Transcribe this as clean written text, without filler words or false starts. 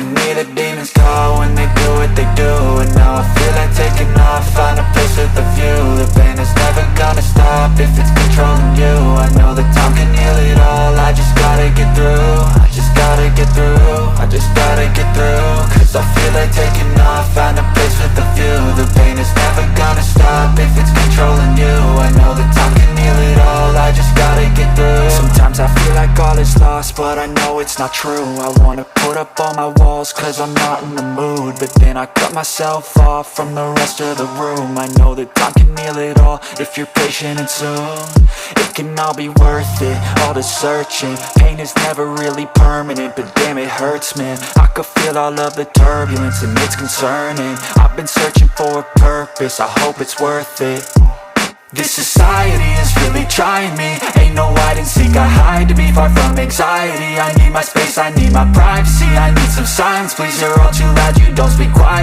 to me the demons call when they do what they do. And now I feel like taking off, find a place with a view. The pain is never gonna stop if it's controlling you. I know that time can heal it all, I just gotta get through. I just gotta get through, I just gotta get through. Cause I feel like taking off, find a place with a view. The pain is never gonna stop if it's controlling you. I know that time can heal it all, I just gotta get through. Sometimes I feel like all is lost, but I know it's not true. I wanna put up all my walls cause I'm not in the mood, but then I cut myself off from the rest of the room. I know that time can heal it all if you're patient and soon. It can all be worth it, all the searching. Pain is never really permanent, but damn it hurts, man. I could feel all of the turbulence and it's concerning. I've been searching for a purpose, I hope it's worth it. This society is really trying me. Ain't no hide and seek, I hide to be far from anxiety. I need my space, I need my privacy. I need some silence, please, you're all too loud, you don't speak quietly.